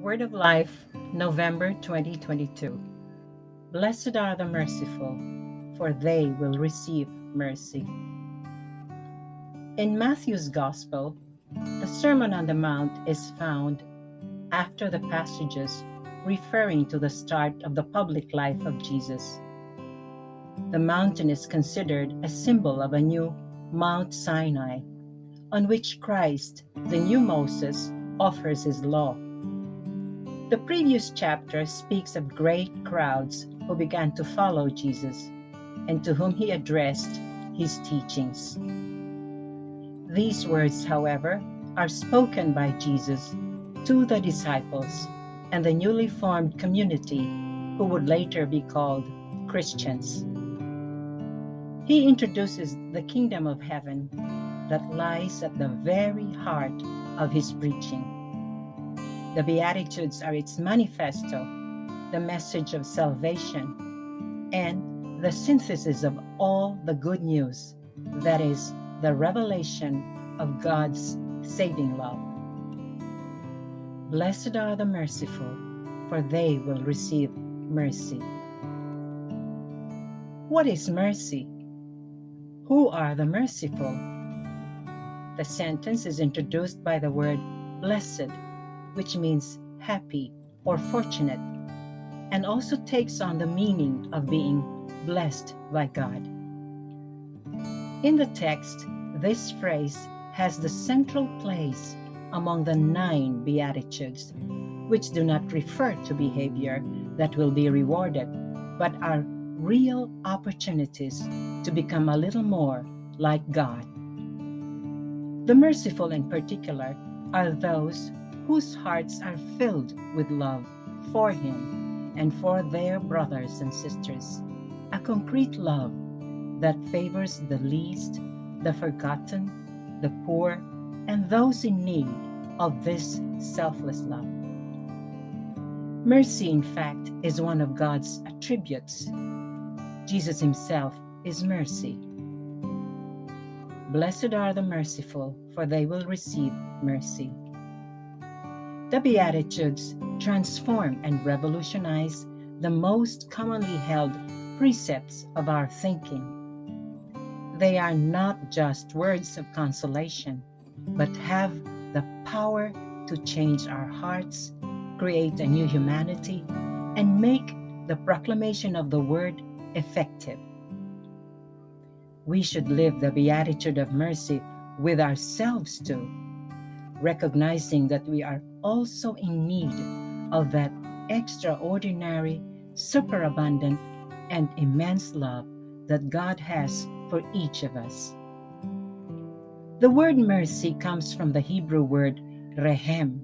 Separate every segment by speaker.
Speaker 1: Word of Life, November 2022. Blessed are the merciful, for they will receive mercy. In Matthew's Gospel, the Sermon on the Mount is found after the passages referring to the start of the public life of Jesus. The mountain is considered a symbol of a new Mount Sinai, on which Christ, the new Moses, offers his law. The previous chapter speaks of great crowds who began to follow Jesus and to whom he addressed his teachings. These words, however, are spoken by Jesus to the disciples and the newly formed community who would later be called Christians. He introduces the kingdom of heaven that lies at the very heart of his preaching. The Beatitudes are its manifesto, the message of salvation, and the synthesis of all the good news, that is, the revelation of God's saving love. Blessed are the merciful, for they will receive mercy. What is mercy? Who are the merciful? The sentence is introduced by the word blessed, which means happy or fortunate, and also takes on the meaning of being blessed by God. In the text, this phrase has the central place among the 9 Beatitudes, which do not refer to behavior that will be rewarded, but are real opportunities to become a little more like God. The merciful in particular are those whose hearts are filled with love for Him and for their brothers and sisters, a concrete love that favors the least, the forgotten, the poor, and those in need of this selfless love. Mercy, in fact, is one of God's attributes. Jesus himself is mercy. Blessed are the merciful, for they will receive mercy. The Beatitudes transform and revolutionize the most commonly held precepts of our thinking. They are not just words of consolation, but have the power to change our hearts, create a new humanity, and make the proclamation of the word effective. We should live the beatitude of mercy with ourselves too, recognizing that we are also in need of that extraordinary, superabundant, and immense love that God has for each of us. The word mercy comes from the Hebrew word rehem,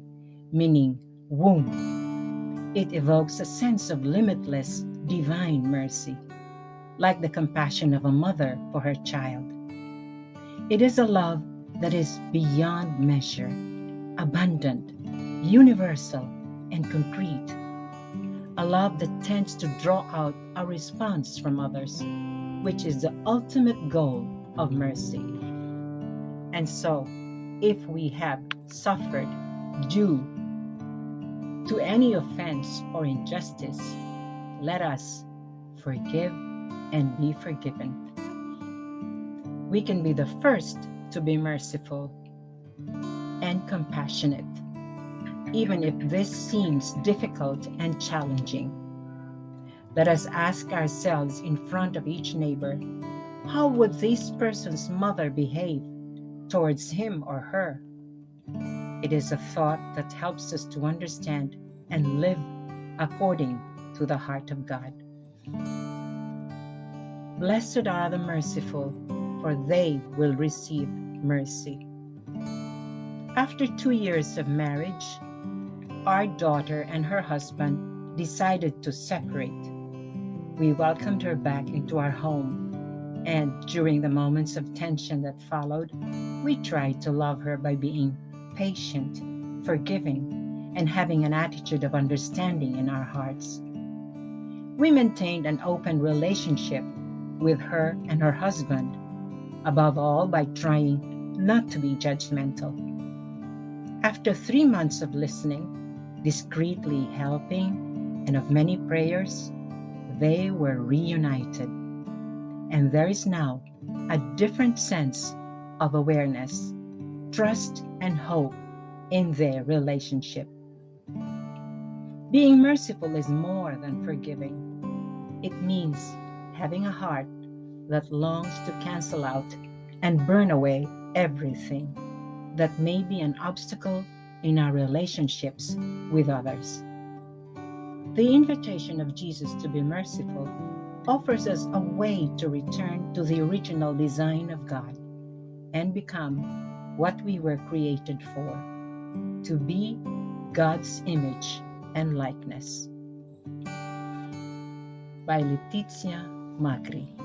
Speaker 1: meaning womb. It evokes a sense of limitless divine mercy, like the compassion of a mother for her child. It is a love that is beyond measure, abundant, universal, and concrete. A love that tends to draw out a response from others, which is the ultimate goal of mercy. And so, if we have suffered due to any offense or injustice, let us forgive and be forgiven. We can be the first to be merciful and compassionate, even if this seems difficult and challenging. Let us ask ourselves in front of each neighbor, how would this person's mother behave towards him or her? It is a thought that helps us to understand and live according to the heart of God. Blessed are the merciful, for they will receive mercy. After 2 years of marriage, our daughter and her husband decided to separate. We welcomed her back into our home, and during the moments of tension that followed, we tried to love her by being patient, forgiving, and having an attitude of understanding in our hearts. We maintained an open relationship with her and her husband, above all by trying not to be judgmental. After 3 months of listening, discreetly helping, and of many prayers, they were reunited. And there is now a different sense of awareness, trust, and hope in their relationship. Being merciful is more than forgiving. It means having a heart that longs to cancel out and burn away everything that may be an obstacle in our relationships with others. The invitation of Jesus to be merciful offers us a way to return to the original design of God and become what we were created for, to be God's image and likeness. By Letizia Macri.